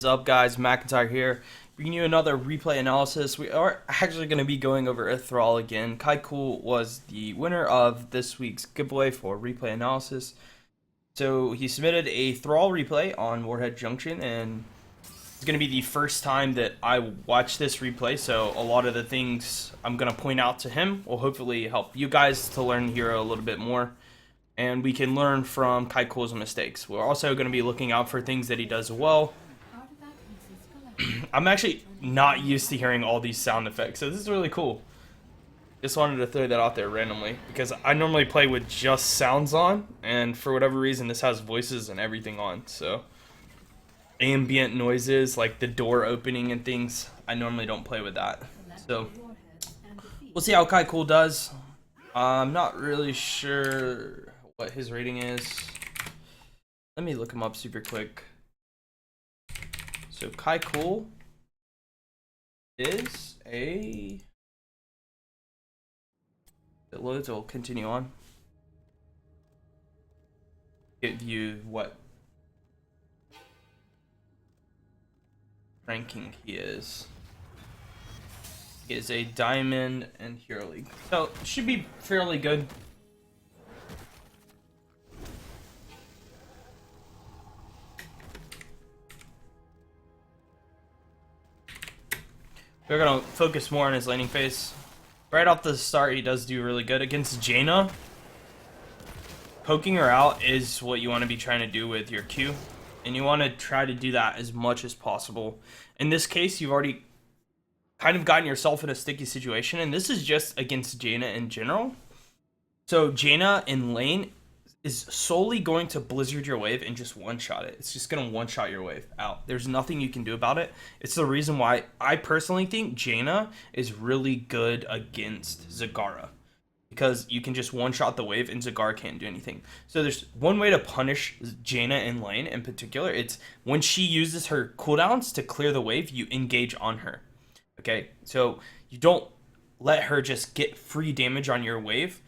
What's up, guys? McIntyre here, bringing you another replay analysis. We are actually going to be going over a Thrall again. Kycool was the winner of this week's giveaway for replay analysis. So he submitted a Thrall replay on Warhead Junction, and it's going to be the first time that I watch this replay. So a lot of the things I'm going to point out to him will hopefully help you guys to learn Hero a little bit more, and we can learn from Kycool's mistakes. We're also going to be looking out for things that he does well. I'm actually not used to hearing all these sound effects, so this is really cool. Just wanted to throw that out there randomly, because I normally play with just sounds on, and for whatever reason this has voices and everything on, so ambient noises like the door opening and things, I normally don't play with that. So we'll see how Kycool does. I'm not really sure what his rating is. Let me look him up super quick. So Kycool is a... It loads, it will continue on. Give you what ranking he is. He is a Diamond and Hero League. So should be fairly good. We're gonna focus more on his laning phase. Right off the start, he does do really good against Jaina. Poking her out is what you want to be trying to do with your Q, and you want to try to do that as much as possible. In this case, you've already kind of gotten yourself in a sticky situation, and this is just against Jaina in general. So Jaina in lane is solely going to blizzard your wave and just one-shot it. It's just going to one-shot your wave out. There's nothing you can do about it. It's the reason why I personally think Jaina is really good against Zagara, because you can just one-shot the wave and Zagara can't do anything. So there's one way to punish Jaina in lane in particular. It's when she uses her cooldowns to clear the wave, you engage on her. Okay, so you don't let her just get free damage on your wave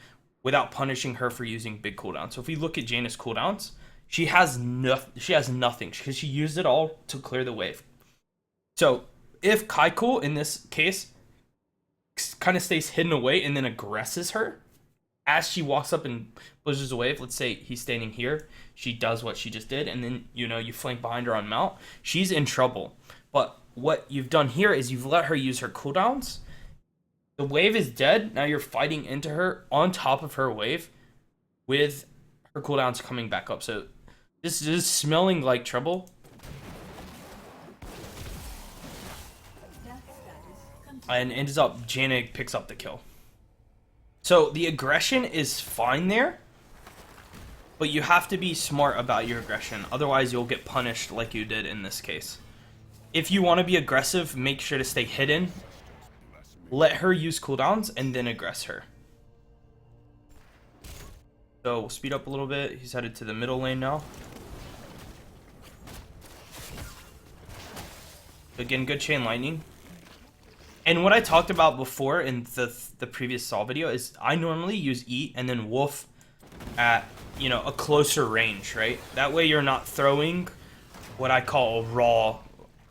without punishing her for using big cooldowns. So if we look at Jaina's cooldowns, she has nothing because she used it all to clear the wave. So if Kycool in this case kind of stays hidden away and then aggresses her as she walks up and blizzards a wave, let's say he's standing here, she does what she just did, and then you flank behind her on mount, she's in trouble. But what you've done here is you've let her use her cooldowns. The wave is dead. Now you're fighting into her on top of her wave with her cooldowns coming back up. So this is smelling like trouble. And ends up Jaina picks up the kill. So the aggression is fine there, but you have to be smart about your aggression. Otherwise you'll get punished like you did in this case. If you want to be aggressive, make sure to stay hidden. Let her use cooldowns and then aggress her. So we'll speed up a little bit. He's headed to the middle lane now. Again, good chain lightning. And what I talked about before in the previous Saw video is I normally use E and then Wolf at a closer range, right? That way you're not throwing what I call raw.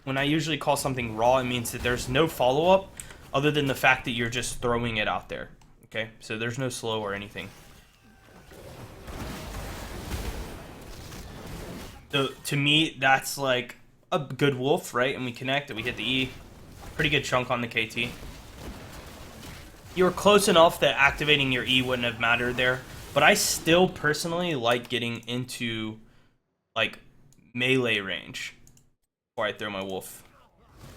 When I usually call something raw, it means that there's no follow-up other than the fact that you're just throwing it out there. Okay, so there's no slow or anything. So to me, that's like a good wolf, right? And we connect and we hit the E. Pretty good chunk on the KT. You were close enough that activating your E wouldn't have mattered there, but I still personally like getting into like melee range before I throw my wolf.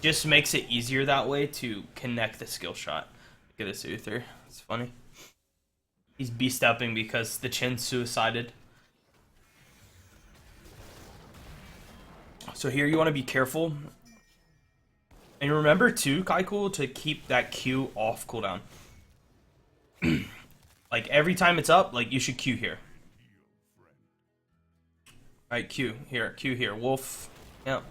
Just makes it easier that way to connect the skill shot. Look at this Uther. It's funny. He's B-stepping because the Chin suicided. So here you want to be careful. And remember too, Kycool, to keep that Q off cooldown. Like every time it's up, like you should Q here. Alright, Q here. Wolf. Yep.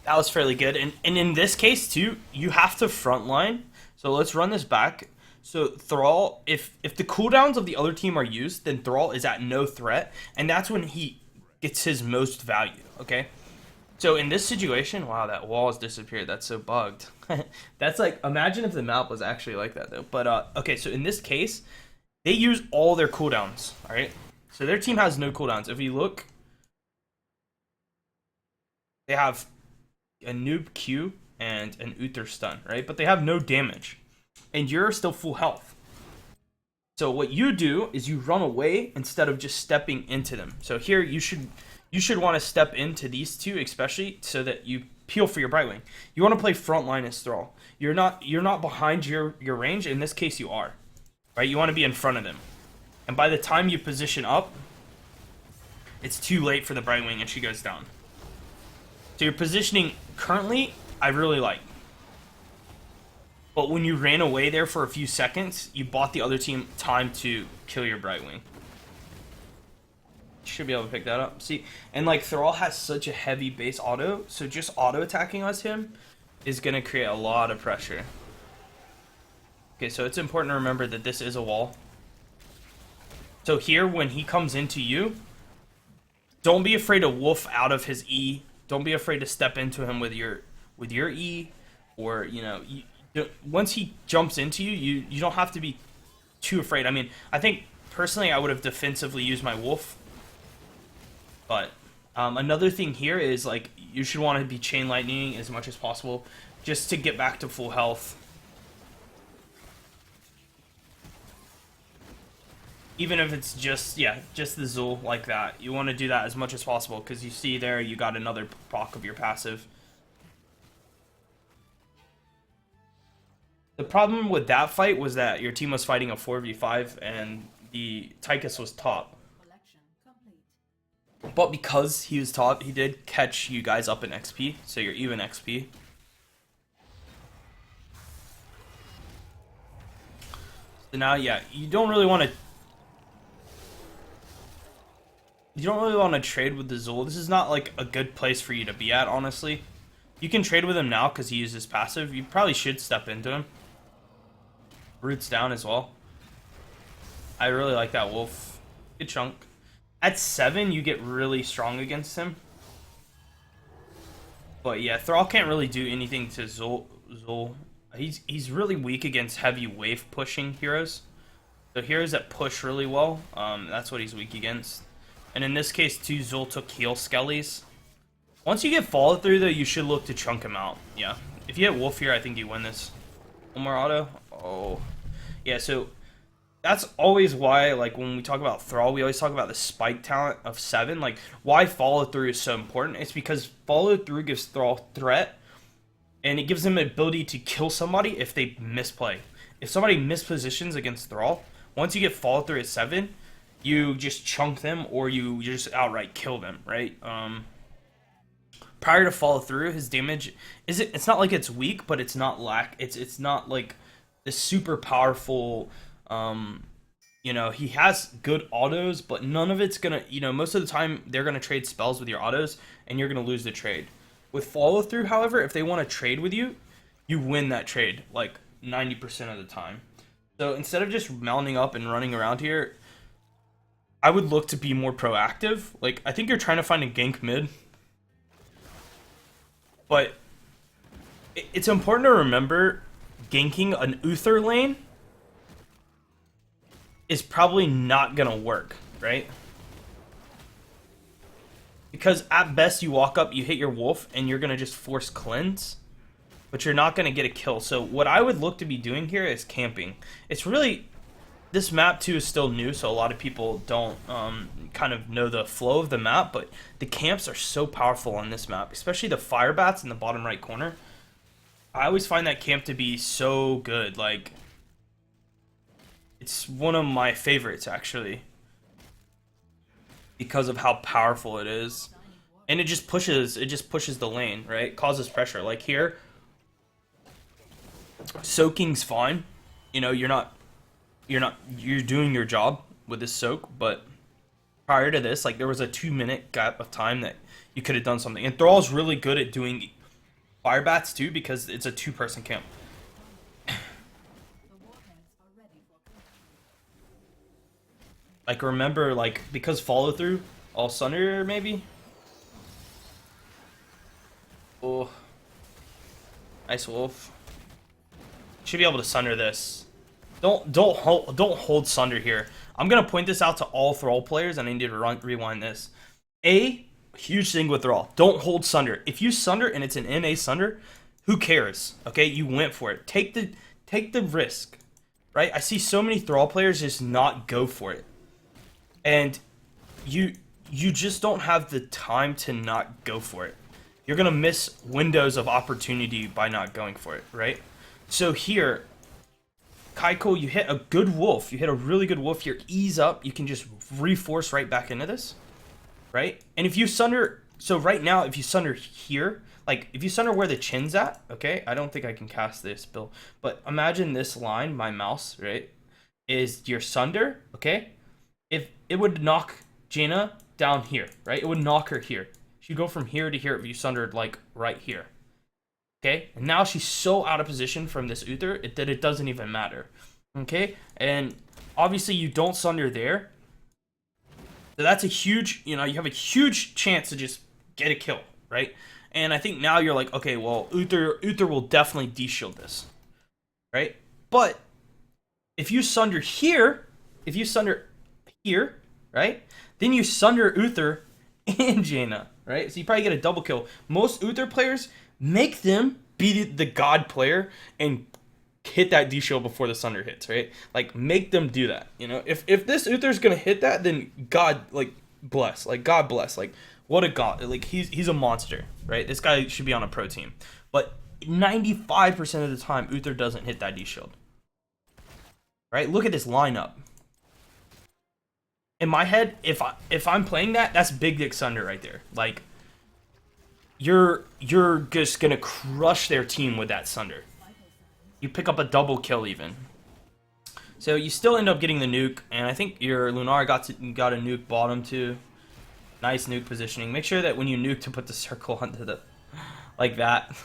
That was fairly good. And in this case, too, you have to frontline. So let's run this back. So Thrall, if the cooldowns of the other team are used, then Thrall is at no threat, and that's when he gets his most value, okay? So in this situation, wow, that wall has disappeared. That's so bugged. That's like, imagine if the map was actually like that though. But okay, so in this case, they use all their cooldowns, all right? So their team has no cooldowns. If you look, they have a noob Q and an Uther stun, right? But they have no damage. And you're still full health. So what you do is you run away instead of just stepping into them. So here you should want to step into these two, especially so that you peel for your Brightwing. You want to play frontline as Thrall. You're not behind your range. In this case, you are, right? You want to be in front of them. And by the time you position up, it's too late for the Brightwing and she goes down. So your positioning currently, I really like. But when you ran away there for a few seconds, you bought the other team time to kill your Brightwing. Should be able to pick that up. See, and like Thrall has such a heavy base auto, so just auto attacking us him is gonna create a lot of pressure. Okay, so it's important to remember that this is a wall. So here, when he comes into you, don't be afraid to wolf out of his E. Don't be afraid to step into him with your E, or you know, once he jumps into you, you don't have to be too afraid. I mean, I think personally I would have defensively used my wolf. But another thing here is like you should want to be chain lightning as much as possible just to get back to full health. Even if it's just the Zul like that. You want to do that as much as possible because you see there you got another proc of your passive. The problem with that fight was that your team was fighting a 4v5 and the Tychus was top. But because he was top, he did catch you guys up in XP, so you're even XP. So now, yeah, you don't really want to trade with the Zul. This is not like a good place for you to be at, honestly. You can trade with him now because he uses passive. You probably should step into him. Roots down as well. I really like that wolf. Good chunk. At 7, you get really strong against him. But yeah, Thrall can't really do anything to Zul. He's really weak against heavy wave pushing heroes. So heroes that push really well, that's what he's weak against. And in this case, too, Zul took heal skellies. Once you get follow through, though, you should look to chunk him out. Yeah. If you hit wolf here, I think you win this. One more auto. Oh. Yeah, so that's always why, like, when we talk about Thrall, we always talk about the spike talent of 7. Like, why follow through is so important. It's because follow through gives Thrall threat, and it gives them the ability to kill somebody if they misplay. If somebody mispositions against Thrall, once you get follow through at 7, you just chunk them or you just outright kill them, right? Prior to follow through, his damage it's not like it's weak, but it's not it's not like the super powerful. You know, he has good autos, but none of it's gonna, you know, most of the time they're gonna trade spells with your autos and you're gonna lose the trade. With follow through, however, if they want to trade with you, you win that trade like 90% of the time. So instead of just mounting up and running around here, I would look to be more proactive. Like, I think you're trying to find a gank mid, but it's important to remember ganking an Uther lane is probably not gonna work, right? Because at best you walk up, you hit your wolf, and you're gonna just force cleanse, but you're not gonna get a kill. So what I would look to be doing here is camping. It's really, this map too is still new, so a lot of people don't kind of know the flow of the map, but the camps are so powerful on this map, especially the fire bats in the bottom right corner. I always find that camp to be so good. Like, it's one of my favorites, actually, because of how powerful it is. And it just pushes the lane, right? Causes pressure. Like here, soaking's fine. You know, you're doing your job with this soak, but prior to this, like, there was a 2-minute gap of time that you could have done something. And Thrall's really good at doing fire bats too, because it's a 2-person camp. Like, remember, like, because follow through, All Sunder, maybe? Oh. Nice wolf. Should be able to Sunder this. Don't hold Sunder here. I'm gonna point this out to all Thrall players, and I need to rewind this. Huge thing with Thrall. Don't hold Sunder. If you Sunder and it's an NA Sunder, who cares? Okay, you went for it. Take the risk, right? I see so many Thrall players just not go for it, and you just don't have the time to not go for it. You're gonna miss windows of opportunity by not going for it, right? So here, Kycool, you hit a good wolf. You hit a really good wolf here. Ease up. You can just reforce right back into this, right? And if you Sunder, so right now, if you Sunder here, like if you Sunder where the chin's at, okay? I don't think I can cast this, Bill, but imagine this line, my mouse, right, is your Sunder, okay? If it would knock Jaina down here, right? It would knock her here. She'd go from here to here if you Sundered like right here. Okay, and now she's so out of position from this Uther that it doesn't even matter. Okay, and obviously you don't Sunder there. So that's a huge, you have a huge chance to just get a kill, right? And I think now you're like, okay, well, Uther will definitely de-shield this, right? But if you Sunder here, right? Then you Sunder Uther and Jaina, right? So you probably get a double kill. Most Uther players make them be the god player and hit that D-shield before the Sunder hits, right? Like, make them do that, If this Uther's gonna hit that, then God, bless. God bless. What a god. He's a monster, right? This guy should be on a pro team. But 95% of the time, Uther doesn't hit that D-shield. Right? Look at this lineup. In my head, if I'm playing that, that's Big Dick Sunder right there. You're just gonna crush their team with that Sunder. You pick up a double kill even. So you still end up getting the nuke, and I think your Lunar got a nuke bottom too. Nice nuke positioning. Make sure that when you nuke to put the circle onto the like that.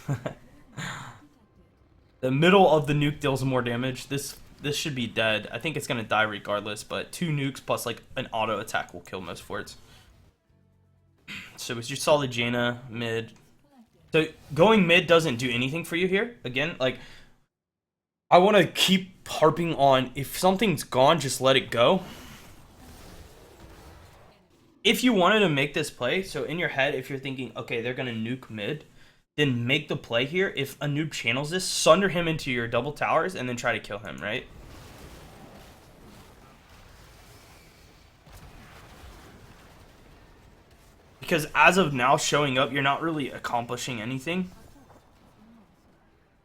The middle of the nuke deals more damage. This should be dead. I think it's gonna die regardless, but 2 nukes plus an auto attack will kill most forts. So it's your solid Jaina mid. So going mid doesn't do anything for you here. Again, I want to keep harping on, if something's gone, just let it go. If you wanted to make this play, so in your head, if you're thinking, okay, they're going to nuke mid, then make the play here. If a noob channels this, Sunder him into your double towers and then try to kill him, right? Because as of now, showing up, you're not really accomplishing anything.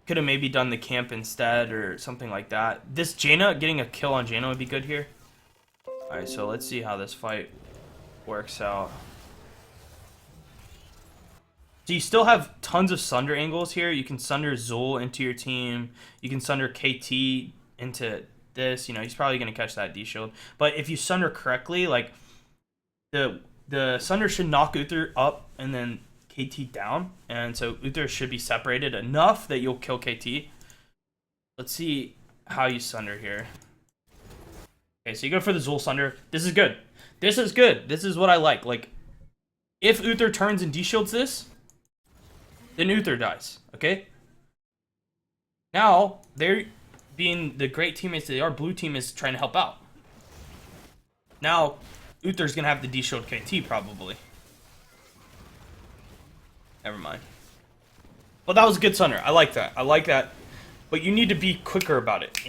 Could have maybe done the camp instead or something like that. This Jaina, getting a kill on Jaina would be good here. Alright, so let's see how this fight works out. So you still have tons of Sunder angles here. You can Sunder Zul into your team. You can Sunder KT into this. He's probably going to catch that D-shield. But if you Sunder correctly, the Sunder should knock Uther up and then KT down. And so Uther should be separated enough that you'll kill KT. Let's see how you Sunder here. Okay, so you go for the Zul Sunder. This is good. This is good. This is what I like. If Uther turns and D-shields this, then Uther dies. Okay? Now, they're being the great teammates they are, blue team is trying to help out. Now, Uther's gonna have the D-shield KT probably. Never mind. Well, that was a good Sunder. I like that. But you need to be quicker about it,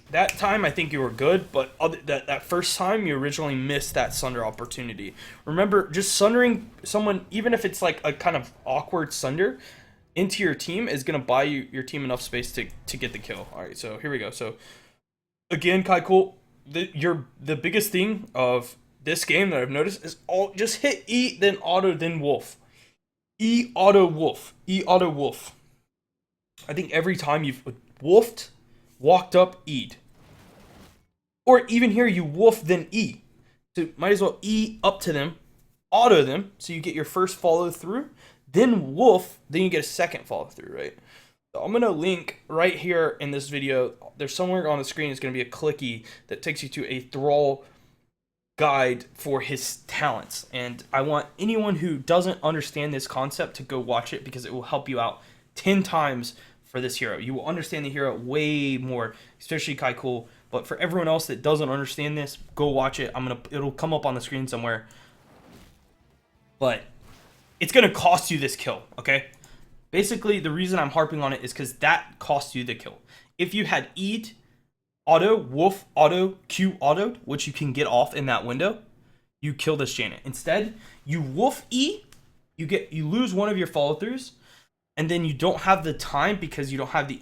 That time, I think you were good, but that first time, you originally missed that Sunder opportunity. Remember, just Sundering someone, even if it's a kind of awkward Sunder, into your team is going to buy your team enough space to get the kill. All right, so here we go. So, again, Kycool, the biggest thing of this game that I've noticed is just hit E, then auto, then wolf. E, auto, wolf. E, auto, wolf. I think every time you've wolfed, walked up, E'd. Or even here, you wolf, then E. So might as well E up to them, auto them, so you get your first follow through, then wolf, then you get a second follow through, right? So I'm going to link right here in this video. There's somewhere on the screen is going to be a clicky that takes you to a Thrall guide for his talents, and I want anyone who doesn't understand this concept to go watch it because it will help you out 10 times for this hero. You will understand the hero way more, especially Kycool. But for everyone else that doesn't understand this, go watch it. It'll come up on the screen somewhere. But it's gonna cost you this kill, okay? Basically, the reason I'm harping on it is because that costs you the kill. If you had E'd auto, Wolf auto, Q autoed, which you can get off in that window, you kill this Jaina. Instead, you Wolf E, you lose one of your follow throughs, and then you don't have the time because you don't have the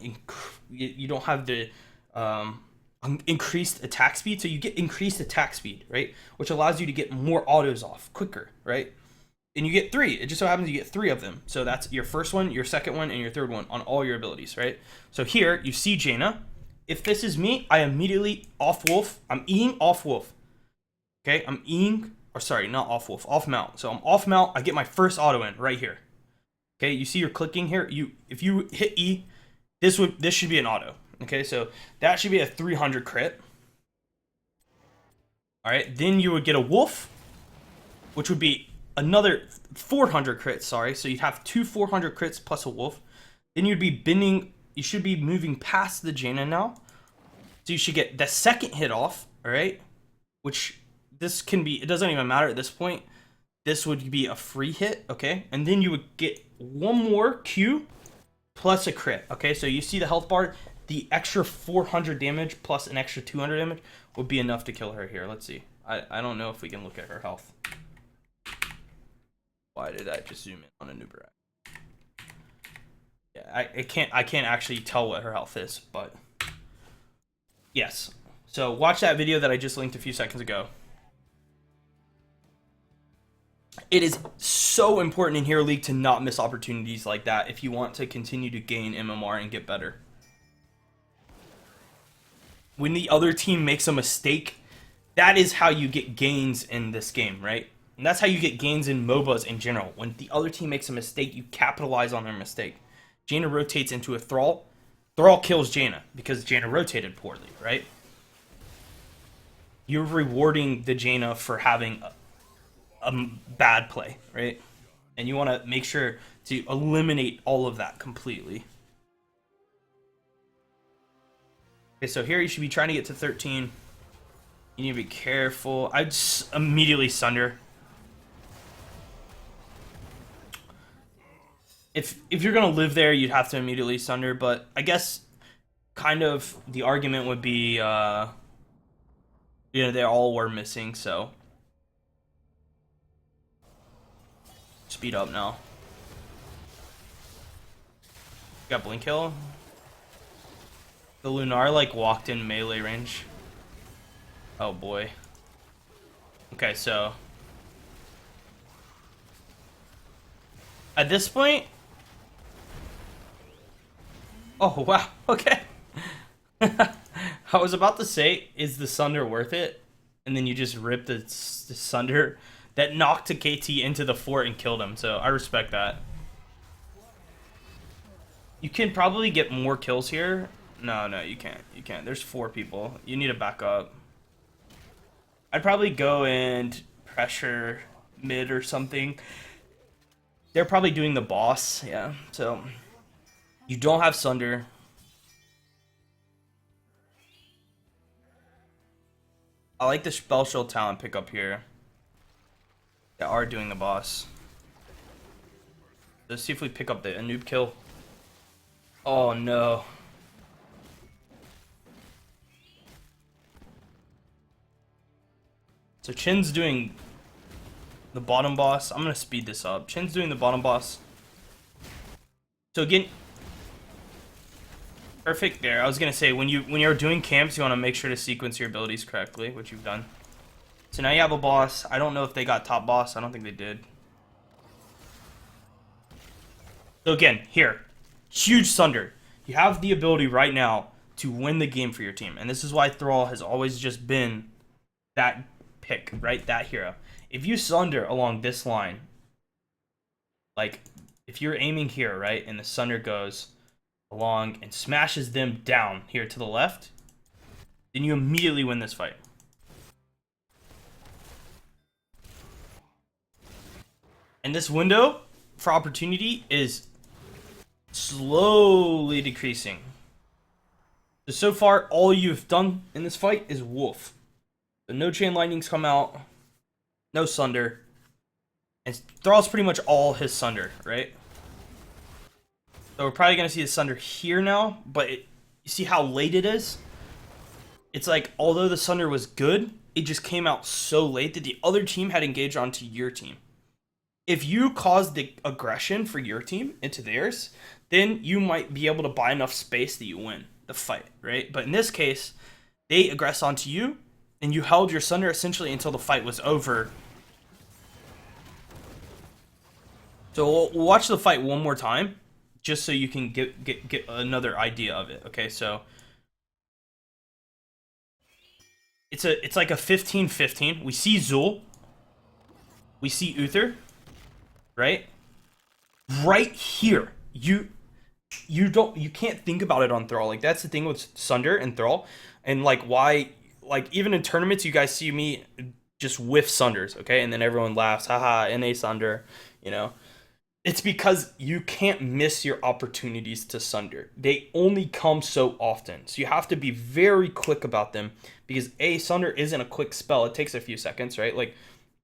increased attack speed. So you get increased attack speed, right? Which allows you to get more autos off quicker, right? And you get 3. It just so happens you get 3 of them. So that's your first one, your second one, and your third one on all your abilities, right? So here you see Jaina. If this is me, I immediately off Wolf. I'm E'ing off Wolf. Okay, I'm E'ing, or sorry, not off Wolf, off Mount. So I'm off Mount. I get my first auto in right here. Okay, you see you're clicking here. If you hit E, this should be an auto. Okay, so that should be a 300 crit. All right, then you would get a Wolf, which would be another 400 crits. Sorry, so you'd have 2 400 crits plus a Wolf. Then you'd be bending. You should be moving past the Jaina now. So you should get the second hit off, all right? Which this can be, it doesn't even matter at this point. This would be a free hit, okay? And then you would get one more Q plus a crit, okay? So you see the health bar, the extra 400 damage plus an extra 200 damage would be enough to kill her here. Let's see. I don't know if we can look at her health. Why did I just zoom in on a Nubarak? Yeah, I can't actually tell what her health is, but yes. So watch that video that I just linked a few seconds ago. It is so important in Hero League to not miss opportunities like that if you want to continue to gain MMR and get better. When the other team makes a mistake, that is how you get gains in this game, right? And that's how you get gains in MOBAs in general. When the other team makes a mistake, you capitalize on their mistake. Jaina rotates into a Thrall. Thrall kills Jaina because Jaina rotated poorly, right? You're rewarding the Jaina for having a bad play, right? And you want to make sure to eliminate all of that completely. Okay, so here you should be trying to get to 13. You need to be careful. I'd just immediately Sunder. If you're gonna live there, you'd have to immediately Sunder, but I guess kind of the argument would be, they all were missing, so speed up now. Got blink kill. The Lunar like walked in melee range. Oh boy. Okay, so at this point. Oh, wow. Okay. I was about to say, is the Sunder worth it? And then you just rip the Sunder that knocked a KT into the fort and killed him. So I respect that. You can probably get more kills here. No, you can't. You can't. There's 4 people. You need to back up. I'd probably go and pressure mid or something. They're probably doing the boss. Yeah, so you don't have Sunder. I like the Spell Shield talent pickup here. They are doing the boss. Let's see if we pick up the noob kill. Oh no. So Chin's doing the bottom boss. I'm gonna speed this up. Chin's doing the bottom boss. So again, perfect there. I was gonna say when you're doing camps, you want to make sure to sequence your abilities correctly, which you've done. So now you have a boss. I don't know if they got top boss. I don't think they did. So again, here, huge Sunder. You have the ability right now to win the game for your team, and this is why Thrall has always just been that pick, right? That hero. If you Sunder along this line, like if you're aiming here, right, and the Sunder goes along and smashes them down here to the left, then you immediately win this fight. And this window for opportunity is slowly decreasing. So far, all you've done in this fight is Wolf. So no Chain Lightnings come out, no Sunder. And Thrall's pretty much all his Sunder, right? So we're probably going to see the Sunder here now, but you see how late it is? It's like, although the Sunder was good, it just came out so late that the other team had engaged onto your team. If you caused the aggression for your team into theirs, then you might be able to buy enough space that you win the fight, right? But in this case, they aggress onto you, and you held your Sunder essentially until the fight was over. So we'll watch the fight one more time, just so you can get another idea of it. Okay, so it's like a 15-15. We see Zul, we see Uther, right? Right here, you can't think about it on Thrall. Like, that's the thing with Sunder and Thrall, and like why, like, even in tournaments you guys see me just whiff Sunders, okay, and then everyone laughs, haha, NA Sunder, you know. It's because you can't miss your opportunities to Sunder. They only come so often. So you have to be very quick about them, because A, Sunder isn't a quick spell. It takes a few seconds, right? Like,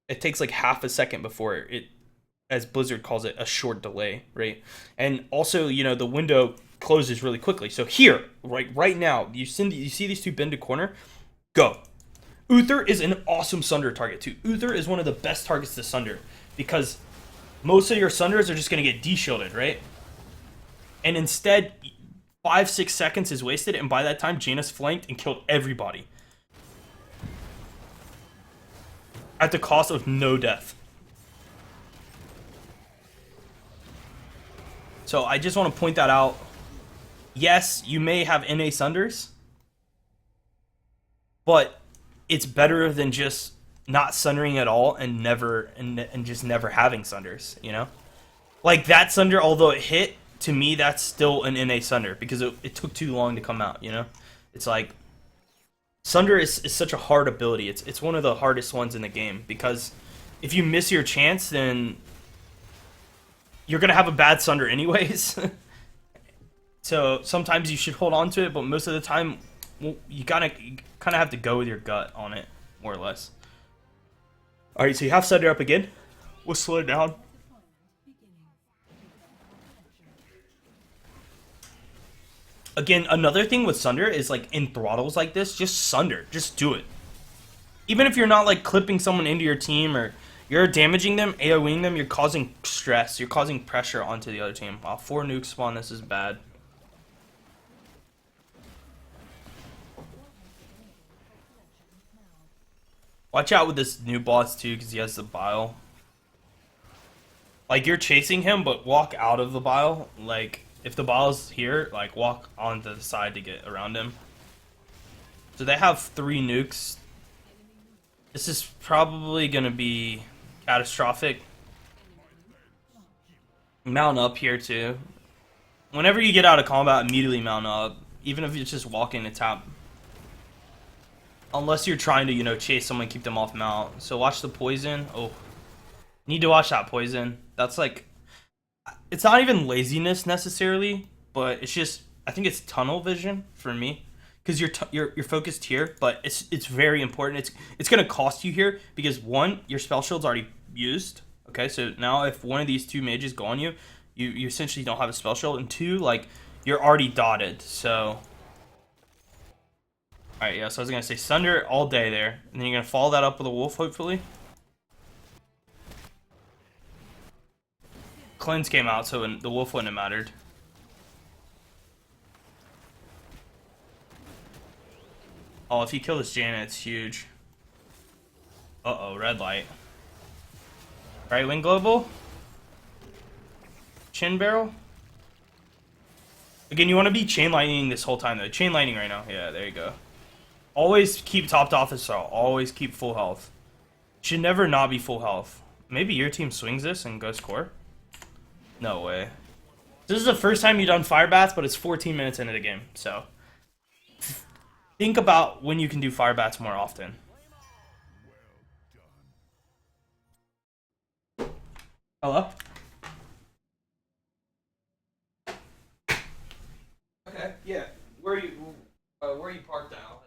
it takes like half a second before it, as Blizzard calls it, a short delay, right? And also, you know, the window closes really quickly. So here, right now, you see these two bend to corner? Go. Uther is an awesome Sunder target too. Uther is one of the best targets to Sunder, because most of your Sunders are just going to get de-shielded, right? And instead, 5-6 seconds is wasted, and by that time, Janus flanked and killed everybody. At the cost of no death. So I just want to point that out. Yes, you may have NA Sunders, but it's better than just not Sundering at all and just never having Sunders, you know? Like, that Sunder, although it hit, to me, that's still an NA Sunder, because it took too long to come out, you know? It's like, Sunder is such a hard ability. It's one of the hardest ones in the game, because if you miss your chance, then you're going to have a bad Sunder anyways. So sometimes you should hold on to it, but most of the time, well, you kind of have to go with your gut on it, more or less. Alright, so you have Sunder up again. We'll slow it down. Again, another thing with Sunder is, like, in throttles like this, just Sunder. Just do it. Even if you're not, like, clipping someone into your team, or you're damaging them, AoEing them, you're causing stress. You're causing pressure onto the other team. Wow, 4 nukes spawn. This is bad. Watch out with this new boss too, because he has the bile. Like, you're chasing him, but walk out of the bile. Like, if the bile's here, like, walk onto the side to get around him. So they have 3 nukes. This is probably going to be catastrophic. Mount up here too. Whenever you get out of combat, immediately mount up. Even if it's just walking to tap. Unless you're trying to, you know, chase someone, keep them off mount. So watch the poison. Oh, need to watch that poison. That's like, it's not even laziness necessarily, but it's just, I think it's tunnel vision for me, because you're focused here, but it's very important. It's gonna cost you here, because 1, your spell shield's already used. Okay, so now if one of these 2 mages go on you, you essentially don't have a spell shield, and 2, like, you're already dotted. So alright, yeah, so I was going to say Sunder all day there. And then you're going to follow that up with a Wolf, hopefully. Cleanse came out, so the Wolf wouldn't have mattered. Oh, if you kill this Janet, it's huge. Uh-oh, red light. Right wing global. Chin barrel. Again, you want to be chain lightning this whole time, though. Chain lightning right now. Yeah, there you go. Always keep topped off as well. Always keep full health. Should never not be full health. Maybe your team swings this and goes core? No way. This is the first time you've done Fire Bats, but it's 14 minutes into the game, so think about when you can do Fire Bats more often. Hello? Okay, yeah. Where are you parked now?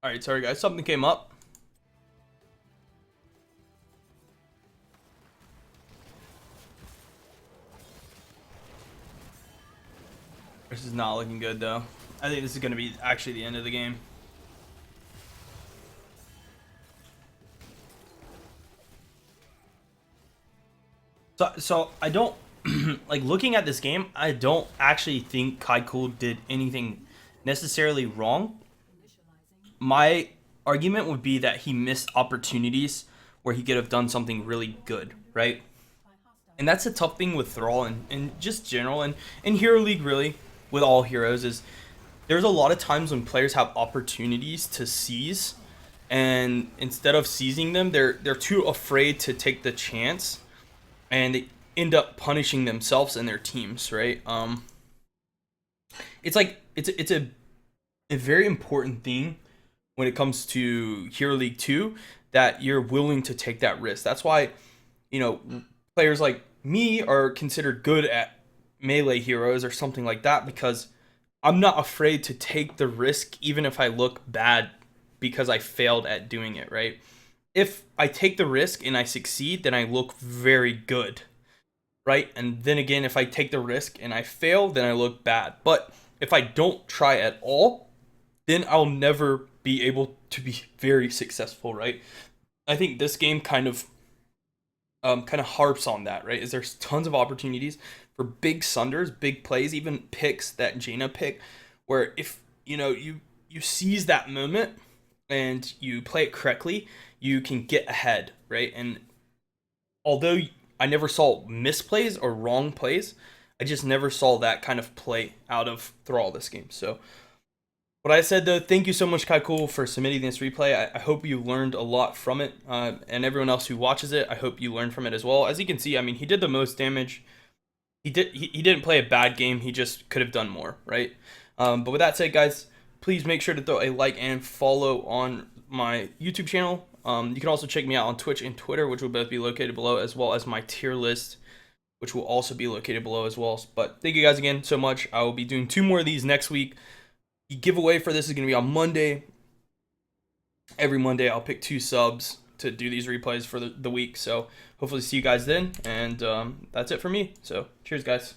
All right, sorry guys, something came up. This is not looking good though. I think this is going to be actually the end of the game. So I don't like looking at this game. I don't actually think Kycool did anything necessarily wrong. My argument would be that he missed opportunities where he could have done something really good, right? And that's a tough thing with Thrall and just general and in Hero League really with all heroes is there's a lot of times when players have opportunities to seize, and instead of seizing them, they're too afraid to take the chance, and they end up punishing themselves and their teams, right? It's like it's a very important thing when it comes to Hero League 2 that you're willing to take that risk. That's why, you know, players like me are considered good at melee heroes or something like that because I'm not afraid to take the risk even if I look bad because I failed at doing it, right? If I take the risk and I succeed, then I look very good, right? And then again, if I take the risk and I fail, then I look bad. But if I don't try at all, then I'll never be able to be very successful, right? I think this game kind of harps on that, right? Is there's tons of opportunities for big sunders, big plays, even picks that Jaina pick, where if you seize that moment and you play it correctly, you can get ahead, right? And although I never saw misplays or wrong plays, I just never saw that kind of play out of Thrall this game. So what I said though, thank you so much, Kycool, for submitting this replay. I hope you learned a lot from it, and everyone else who watches it, I hope you learned from it as well. As you can see, I mean, he did the most damage. He didn't play a bad game. He just could have done more, right? But with that said, guys, please make sure to throw a like and follow on my YouTube channel. You can also check me out on Twitch and Twitter, which will both be located below, as well as my tier list, which will also be located below as well. But thank you guys again so much. I will be doing 2 more of these next week. The giveaway for this is going to be on Monday. Every Monday, I'll pick 2 subs to do these replays for the week. So hopefully see you guys then. And that's it for me. So cheers, guys.